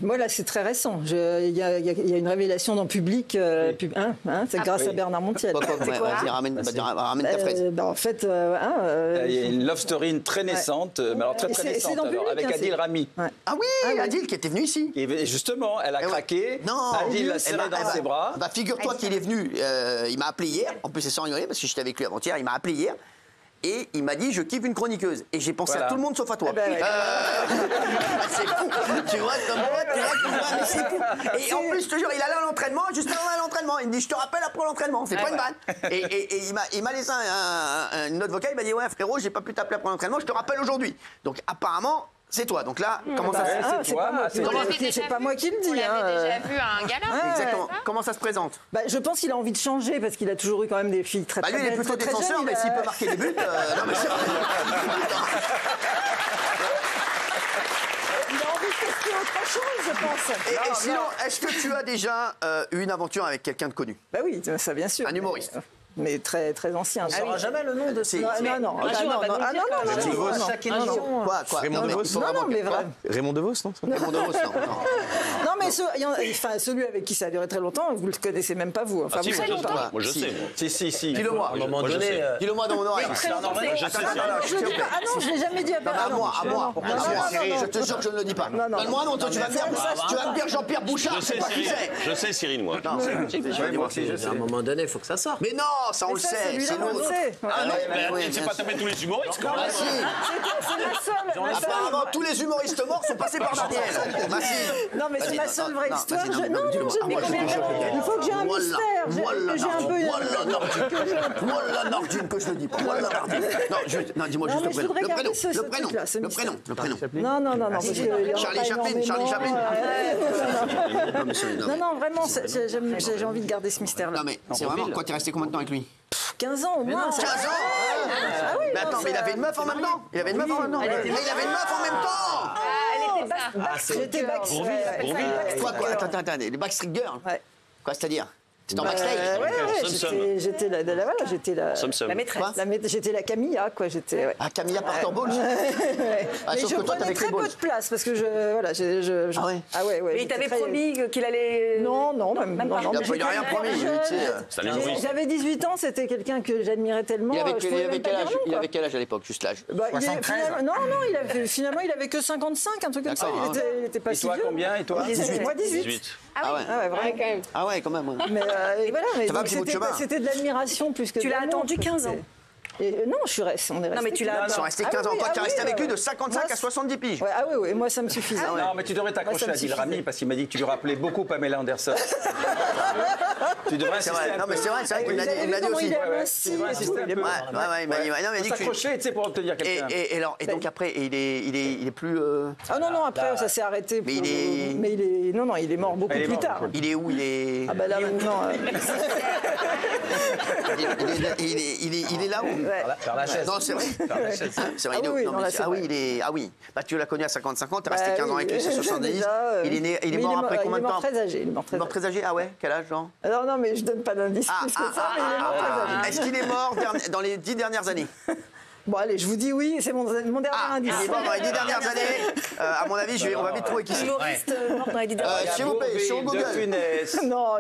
Moi, là, c'est très récent. Il y a une révélation dans Public. C'est grâce à Bernard Montiel. Vas-y, ramène ta fraise. En fait, il y a une love story très naissante, mais alors très naissante, avec Adil Rami. Ouais. Ah oui, Adil qui était venu ici. Et justement, elle a craqué. Non, Adil l'a serré dans ses bras. Bah, figure-toi qu'il est venu, il m'a appelé hier. En plus, c'est sans rigoler parce que j'étais avec lui avant-hier. Il m'a appelé hier. Et il m'a dit, je kiffe une chroniqueuse. Et j'ai pensé à tout le monde sauf à toi. C'est fou. Tu vois, comme moi, mais c'est fou. Et en plus, je te jure, il allait à l'entraînement, juste avant l'entraînement. Il me dit, je te rappelle après l'entraînement. C'est pas une vanne. Et il m'a laissé une note vocale. Il m'a dit, ouais, frérot, j'ai pas pu t'appeler après l'entraînement. Je te rappelle aujourd'hui. Donc, apparemment, c'est toi. Donc là, comment ça se présente? C'est pas moi qui le dis. On l'avait déjà vu à un gala. Exactement. Comment ça se présente? Je pense qu'il a envie de changer parce qu'il a toujours eu quand même des filles très lui, il est plutôt défenseur, mais s'il peut marquer des buts, non mais c'est vrai. Il a envie de tester autre chose, je pense. Et sinon, est-ce que tu as déjà eu une aventure avec quelqu'un de connu? Bah oui, ça bien sûr. Un humoriste. Mais très, très ancien. On ne saura jamais le nom de ces... Non. Chaque émission. Quoi Raymond DeVos. Non, mais vrai. Raymond DeVos, non? Raymond DeVos, non. Non, mais celui avec qui ça a duré très longtemps, vous le connaissez même pas, vous. Enfin, si, vous moi je sais. Si. Dis-le-moi. À un moment donné... Dis-le-moi dans mon oreille. Je sais. Je l'ai jamais dit à À moi. Je te jure que je ne le dis pas. Donne-moi un nom, toi tu vas me dire Jean-Pierre Bouchard, c'est pas qui c'est. Je sais, Cyril, moi. À un moment donné, il faut que ça sorte. Mais non, ça on le sait, c'est nous. Ah non, mais c'est pas taper tous les humoristes quand même. C'est ma seule. Apparemment, tous les humoristes morts sont passés par Daniel. Non, mais c'est ma seule vraie histoire. Il faut que j'ai un mystère. J'ai un peu. Voilà Nordine que je le dis pas. Voilà Nordine. Non, dis-moi juste le prénom. Non. Charlie Chaplin. Non, vraiment, j'ai envie de garder ce mystère-là. Non, mais c'est vraiment quoi, t'es resté combien de temps avec lui? 15 ans au moins. 15 ans. Mais attends, mais il avait une meuf en même temps. Mais il avait une meuf en même temps. J'étais backstage. Quoi Attends, les Backstreet Girls. Quoi, c'est-à-dire? C'était en backstage? J'étais la maîtresse. J'étais la Camilla, quoi. Ah, Camilla Parker Bowles. Sauf que toi, t'avais très peu de place parce que Ah ouais. Mais il t'avait promis qu'il allait... Non, même pas. Il n'a rien promis. J'avais 18 ans, c'était quelqu'un que j'admirais tellement. Il avait quel âge à l'époque, juste l'âge? 73. Non, finalement, il avait que 55, un truc comme ça. Il était pas si vieux. Et toi, combien? Et toi? 18. Moi, 18. Ah ouais, quand même. Quand même. Mais c'était de l'admiration plus que de l'amour. Tu l'as attendu 15 ans. Non, on est resté. Non, mais tu l'as. Ils sont restés 15 ans. Toi, tu es resté avec lui de 55 à 70 piges. Oui, moi, ça me suffisait. Non, mais tu devrais t'accrocher à Adil Rami parce qu'il m'a dit que tu lui rappelais beaucoup Pamela Anderson. Tu devrais insister. Non, mais c'est vrai qu'il m'a dit aussi. Il m'a dit que t'accrocher, tu sais, pour obtenir quelqu'un. Et donc après, il est plus. Ah non, après, ça s'est arrêté. Mais il est mort beaucoup plus tard. Il est où? Il est. Ah bah là, maintenant. Il est là où? Faire la chaise. Non, c'est vrai. C'est vrai, Ah oui. Bah, tu l'as connu à 55 ans, t'es resté 15 ans avec lui, c'est 70. Il est mort après combien de temps? Il est mort très âgé. Ah ouais? Quel âge, genre? Non, mais je donne pas d'indice plus que ça, mais il est mort très âgé. Est-ce qu'il est mort dans les 10 dernières années? Bon, allez, je vous dis oui, c'est mon dernier indice. Il est mort dans les 10 dernières années. À mon avis, on va vite trouver qui c'est. Humoriste mort dans les 10 dernières années. S'il vous plaît, sur Google. Non,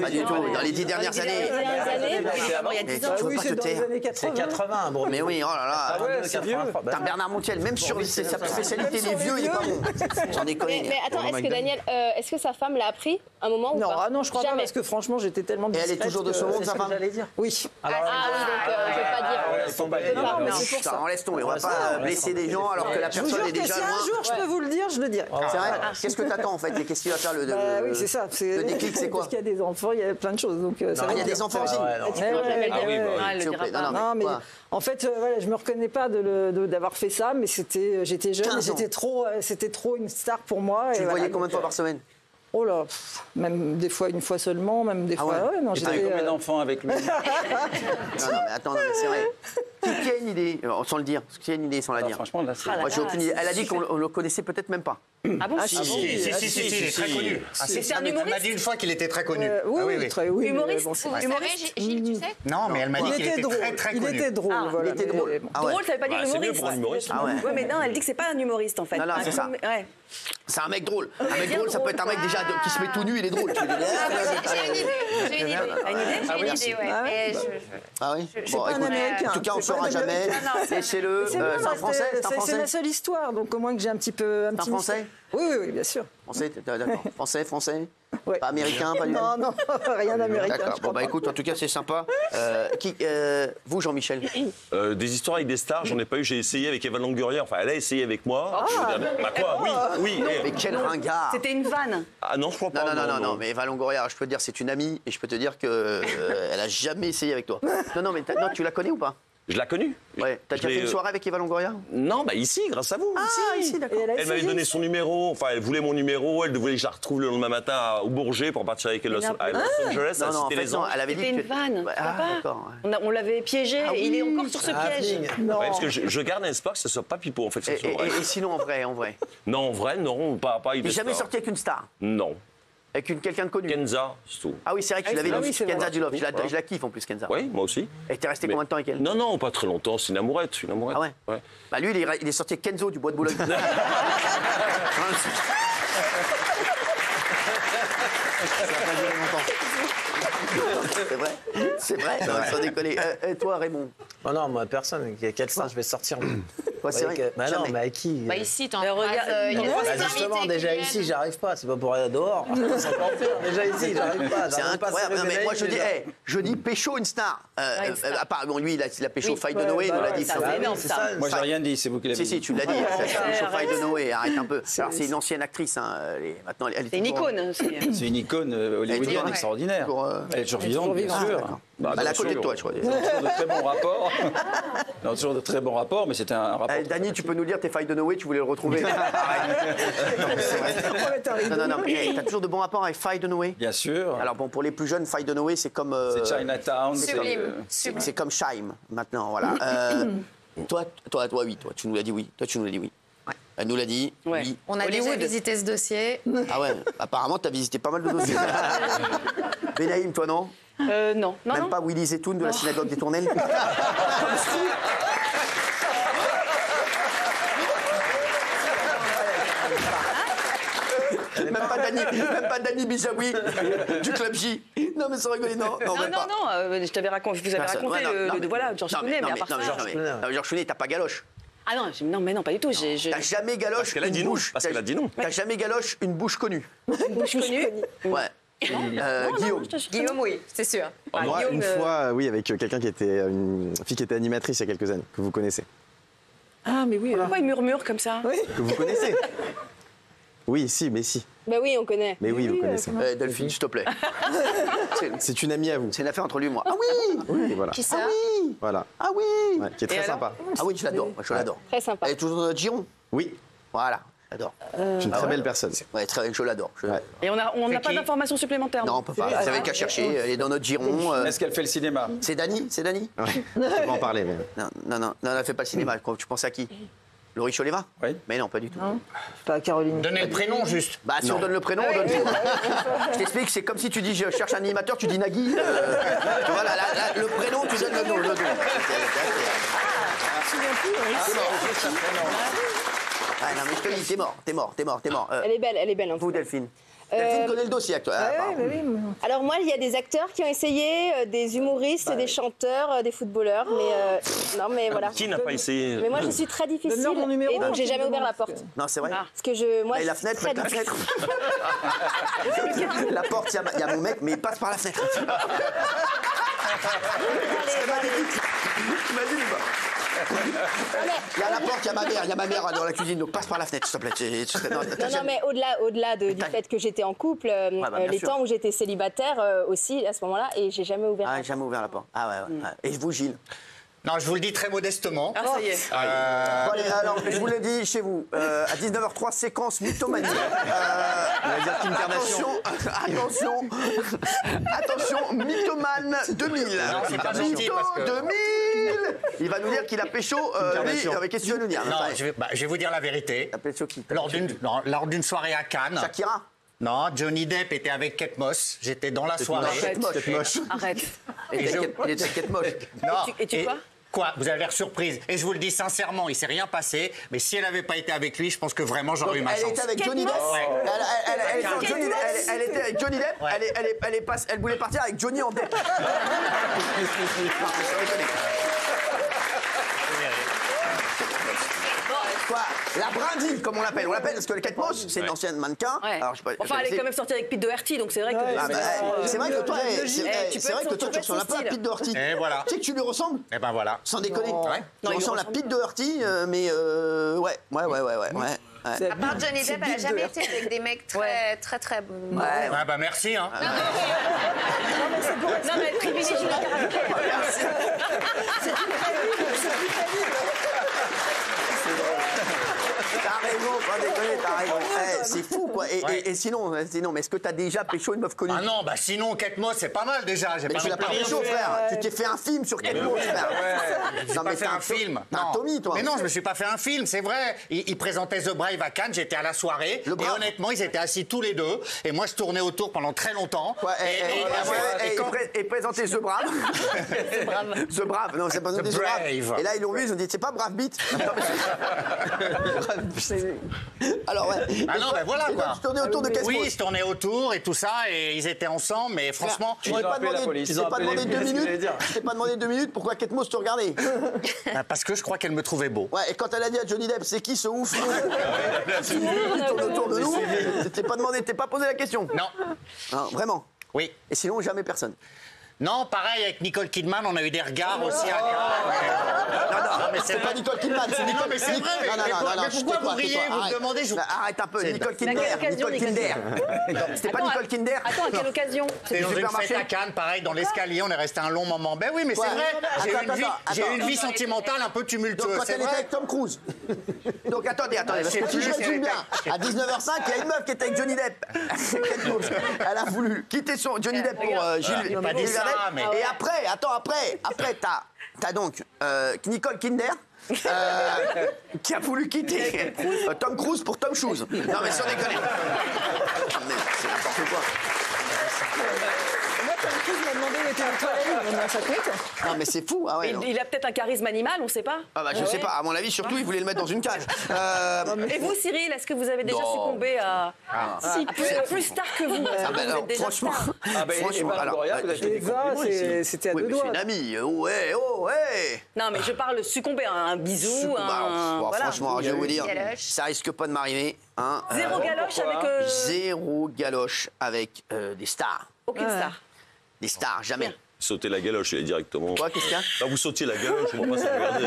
pas du tout. Dans les 10 dernières années. Il y a 10 ans. Oui, c'est dans les années 80. C'est 80, bro. Mais oui, oh là là. Ah ouais, c'est vieux. Putain, Bernard Montiel, même sur sa spécialité, les vieux, il est pas bon. J'en ai connu. Mais attends, est-ce que Daniel, est-ce que sa femme l'a appris un moment ou pas? Non, je crois pas, parce que franchement, j'étais tellement Et elle est toujours de ce monde, sa femme? Oui. Ah oui, donc je vais pas dire. Non, mais c'est pour ça. On laisse tomber, on va pas blesser des gens alors que la personne est déjà si loin. un jour je peux vous le dire, je le dirai. C'est vrai. Qu'est-ce que t'attends en fait? Qu'est-ce qu'il va faire le oui, c'est ça. Le déclic, c'est quoi? Parce qu'il y a des enfants, il y a plein de choses. Il y a des enfants aussi. Non, mais en fait, je me reconnais pas d'avoir fait ça, mais j'étais jeune, c'était trop une star pour moi. Tu le voyais combien de fois par semaine? Oh là, même des fois une fois seulement, même des fois. Ouais, non, j'étais combien d'enfants avec lui? Non, mais attends, c'est vrai. Qui a une idée, sans le dire, qui a une idée sans la dire? Franchement, là, c'est. Moi, j'ai aucune idée. Elle a dit qu'on le connaissait peut-être même pas. Ah bon? Si, il est très connu. C'est un humoriste? Elle m'a dit une fois qu'il était très connu. Oui. Humoriste? Gilles, tu sais? Non, mais elle m'a dit qu'il était très connu. Il était drôle, voilà. Il était drôle. Drôle, ça veut pas dire humoriste. C'est mieux pour un humoriste. Ouais, mais non, elle dit que c'est pas un humoriste en fait. Non, c'est ça. C'est un mec drôle. Un mec drôle, ça peut être un mec déjà qui se met tout nu, il est drôle. J'ai une idée. J'ai une idée. J'ai une idée, ouais. Ah oui. Bon, pas un Américain. En tout cas, on ne saura jamais. Laissez-le. C'est un Français. C'est ma seule histoire, donc au moins que j'ai un petit peu. C'est un Français. Oui, bien sûr. Français, d'accord. Français. Ouais. Pas américain, pas du tout. Non, rien d'américain. D'accord. Bon, bah écoute, en tout cas, c'est sympa. Vous, Jean-Michel? Des histoires avec des stars, j'en ai pas eu. J'ai essayé avec Eva Longoria. Enfin, elle a essayé avec moi. Bah quoi? Oui. Mais quel ringard! C'était une vanne. Ah non, je crois pas. Non, mais Eva Longoria, je peux te dire, c'est une amie, et je peux te dire que elle a jamais essayé avec toi. Non, mais tu la connais ou pas? Je l'ai connue. Ouais. T'as déjà fait une soirée avec Eva Longoria? Non, bah ici, grâce à vous. Ici, d'accord. Elle m'avait donné son numéro, enfin elle voulait mon numéro, elle voulait que je la retrouve le lendemain matin au Bourget pour partir avec elle à Los Angeles, à Cité les Anges. Elle avait dit C'était que... une vanne. d'accord. On l'avait piégé et il est encore sur ce piège. Non. Ouais, parce que je garde un espoir que ce soit pas pipeau en fait. Et sinon, en vrai? Non, en vrai, non, pas Il n'est jamais sorti avec une star? Non. Avec quelqu'un de connu? Kenza, c'est tout. Ah oui, c'est vrai que tu l'avais dit. c'est Kenza vrai. du Love. Je la kiffe en plus, Kenza. Oui, moi aussi. Et t'es resté combien de temps avec elle? Non, pas très longtemps, c'est une amourette. Ah ouais? Bah lui, il est sorti avec Kenzo du Bois de Boulogne. C'est vrai, non, sans déconner. Toi, Raymond? Oh non, moi, personne. Quelle star je vais sortir? C'est vrai. Bah non, mais avec qui? Bah ici, t'en Justement, déjà ici, j'arrive pas. C'est pas pour aller dehors. C'est encore pire. Déjà ici, j'arrive pas. C'est incroyable. Mais moi, je dis pécho une star. À part, bon, lui, il a pécho Faye de Noé, il nous l'a dit. C'est énorme, ça. Moi, j'ai rien dit, c'est vous qui l'avez dit. Si, tu l'as dit. Pécho Faye de Noé, arrête un peu. Alors, c'est une ancienne actrice. Maintenant, elle est C'est une toujours- icône. C'est une icône hollywoodienne extraordinaire. Elle est toujours vivante, bien sûr. Elle est à côté de toi, je crois. Ils ont toujours de très bons rapports. Ils ont toujours de très bons rapports, mais c'était un rapport. Dany, tu peux nous dire tes Faye de Noé, tu voulais le retrouver? Non, mais t'as toujours de bons rapports avec Faye de Noé? Bien sûr. Alors bon, pour les plus jeunes, Faye de Noé, c'est comme... C'est Chinatown. C'est comme Scheim, maintenant, voilà. Toi, oui, toi, tu nous l'as dit oui. Toi, tu nous l'as dit oui. Elle nous l'a dit, oui. On a déjà visité ce dossier. Ah ouais, apparemment, t'as visité pas mal de dossiers. Benaïm, toi, non? Non. Même pas Willy Zetoun de la synagogue des Tournelles? Même pas Dany Bijawi du Club J. Non, mais sans rigoler, non. Non, je t'avais raconté, je vous avais raconté Georges Clooney, mais à part ça. Georges Clooney, t'as pas galoche. Ah non, mais non, pas du tout. T'as jamais galoche Parce qu'elle a dit non. Parce qu'elle a dit non. T'as jamais galoche une bouche connue. Une bouche connue. Ouais. Guillaume. Guillaume, oui, c'est sûr. Moi, une fois, oui, avec quelqu'un qui était une fille qui était animatrice il y a quelques années, que vous connaissez. Ah, mais oui. Pourquoi il murmure comme ça? Que vous connaissez? Oui, si. Bah oui, on connaît. Mais oui, vous connaissez. Delphine, s'il te plaît. C'est une amie à vous. C'est une affaire entre lui et moi. Ah Oui, voilà. Qui ça? Voilà. Ah oui. Ouais, qui est très sympa. Ah oui, je l'adore. Je l'adore. Très sympa. Elle est toujours dans notre giron. Oui, Voilà, j'adore. c'est une très belle personne. Ouais, je l'adore. Ouais. Et on n'a pas d'informations supplémentaires. Non, on peut pas. Vous avez qu'à chercher. Elle est dans notre giron. Est-ce qu'elle fait le cinéma? C'est Dany? Ouais. Je peux pas en parler, mais... Non, elle fait pas le cinéma. Tu penses à qui? Laurie Choleva? Oui. Mais non, pas du tout. Pas Caroline. Donnez le prénom juste. Bah, si on donne le prénom, on donne tout. Je t'explique, c'est comme si tu dis je cherche un animateur, tu dis Nagui. Tu vois, le prénom, tu donnes le nom. Ah non, mais je te dis, t'es mort. Elle est belle. En tout Vous, cas. Delphine. Delphine connaît le dossier actuel. Alors moi, il y a des acteurs qui ont essayé, des humoristes, des chanteurs, des footballeurs, mais non, mais voilà. Qui n'a pas essayé? Mais moi, je suis très difficile, Donne-leur mon numéro, et donc j'ai jamais ouvert la porte. Non, c'est vrai. Parce que moi, Et je la suis fenêtre, très la difficile. fenêtre. La porte, il y a mon mec, mais il passe par la fenêtre. Imagine pas. Il y a la porte, il y a ma mère dans la cuisine, donc passe par la fenêtre, s'il te plaît. Non, mais au-delà du fait que j'étais en couple, bien les sûr. temps où j'étais célibataire aussi, à ce moment-là, et j'ai jamais ouvert la Ah, porte. jamais ouvert la porte. Ah ouais. Et vous, Gilles? Non, je vous le dis très modestement. Ah, ça y est. Bon, allez, alors, je vous l'ai dit chez vous, à 19h03, séquence mythomanie. On va dire Kim Kardashian. Attention, mythomane 2000. c'est pas gentil, Mytho parce que- 2000. Il va nous dire qu'il a pécho, lui, qu'est-ce que tu veux nous dire? Non, je vais vous dire la vérité. Il a pécho qui? Lors d'une soirée à Cannes. Shakira? Non, Johnny Depp était avec Kate Moss. J'étais dans la soirée. Kate moche. Arrête. Il était Kate moche. Non. Et tu quoi? Quoi? Vous avez l'air surprise. Et je vous le dis sincèrement, il s'est rien passé. Mais si elle n'avait pas été avec lui, je pense que vraiment j'aurais eu ma chance. Elle était avec Johnny Depp. Elle était avec Johnny Depp. Elle voulait partir avec Johnny en Depp. Quoi? La brindille, comme on l'appelle. On l'appelle parce que le Kate Moss, c'est une ancienne mannequin. Ouais. Alors, je sais pas, Enfin, elle est quand même sortie avec Pete Doherty, donc c'est vrai que. c'est vrai que toi, tu ressembles un peu à style. Pete Doherty. Et voilà. Tu sais que tu lui ressembles? Et ben voilà. Sans déconner. Ouais. Tu ressembles à Pete Doherty, mais ouais. À part Johnny Depp, elle n'a jamais été avec des mecs très bons. Ouais, bah merci. Hein. Non, mais elle privilégie le caractère. T'as raison, pas déconner, t'as raison. C'est fou, quoi. Et sinon, mais est-ce que t'as déjà pécho une meuf connue? Ah non, bah sinon, Kate Moss, c'est pas mal déjà. Mais tu l'as pas pécho, frère. Tu t'es fait un film sur Kate Moss, frère. Non, mais fait un film. T'as un Tommy, toi. Mais non, je me suis pas fait un film, c'est vrai. Ils présentaient The Brave à Cannes, j'étais à la soirée. Et honnêtement, ils étaient assis tous les deux. Et moi, je tournais autour pendant très longtemps. Et présenter The Brave. The Brave. Non, c'est pas The Brave. Et là, ils l'ont vu, ils ont dit, c'est pas Brave Beat. Alors, ouais. Ah non, ben voilà, quoi. Tu tournais autour de Kate Moss. Oui, je tournais autour et tout ça. Et ils étaient ensemble, mais franchement. Tu t'es pas demandé 2 minutes. Tu t'es pas demandé 2 minutes pourquoi Kate Moss te regardait. Parce que je crois qu'elle me trouvait beau. Ouais, et quand elle a dit à Johnny Depp, c'est qui ce ouf? Il tourne autour de nous. T'es pas posé la question? Non. Vraiment? Oui. Et sinon, jamais personne? Non, pareil, avec Nicole Kidman, on a eu des regards aussi à Non, mais c'est pas Nicole Kidman, c'est Nicole. Non, mais c'est vrai, mais pourquoi vous riez? Vous me demandez, Arrête un peu, Nicole Kinder. C'était pas Nicole Kinder. Attends, à quelle occasion? C'était dans une fête à Cannes, pareil, dans l'escalier, on est resté un long moment. Ben oui, mais c'est vrai, j'ai eu une vie sentimentale un peu tumultueuse. Donc quand elle était avec Tom Cruise. Donc attendez, parce que si je résume bien, à 19h05, il y a une meuf qui était avec Johnny Depp. Elle a voulu quitter Johnny Depp pour Gilles Vernet. Et après, t'as donc Nicole Kinder qui a voulu quitter Tom Cruise pour Tom Shoes. Non mais sans déconner. Mais c'est n'importe quoi. Moi, Tom Cruise m'a demandé où était le toilette dans sa tête. Non mais c'est fou. Ah ouais, il a peut-être un charisme animal, on sait pas. Ah bah je sais pas. À mon avis, surtout, il voulait le mettre dans une cage. Et vous, Cyril, est-ce que vous avez déjà succombé à plus star que vous? Vous êtes déjà franchement, Eva, c'était à deux doigts. C'est une amie. Ouais. Non, mais je parle succomber à un bisou, franchement, je vais vous dire, ça risque pas de m'arriver. Zéro galoche avec. Zéro galoche avec des stars. Aucune star. Des stars, jamais. Sauter la galoche, il est directement. Quoi, qu'est-ce qu'il y a? Là, vous sautiez la galoche, on va pas se regarder.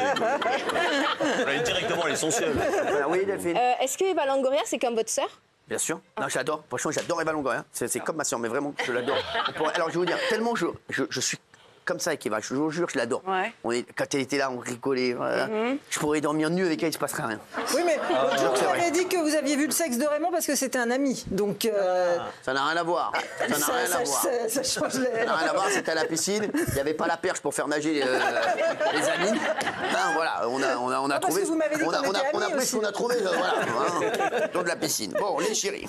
On allait directement à l'essentiel. Oui, Delphine. Est-ce que Eva Longoria, c'est comme votre sœur? Bien sûr. Non, j'adore. Franchement, j'adore Eva Longoria. C'est comme ma soeur, mais vraiment, je l'adore. Alors, je vais vous dire, tellement je suis comme ça avec Eva, je vous jure, je l'adore. Ouais. Quand elle était là, on rigolait. Je pourrais dormir nu avec elle, il se passerait rien. Oui, mais vous avez dit que vous aviez vu le sexe de Raymond parce que c'était un ami. Donc. Ça n'a rien à voir. Ça change les. Ça n'a rien à voir, c'était à la piscine. Il n'y avait pas la perche pour faire nager les amis. Non, voilà, on a trouvé. Parce que vous m'avez dit qu'on était amis on a pris ce aussi. qu'on a trouvé, voilà, dans de la piscine. Bon, les chéris.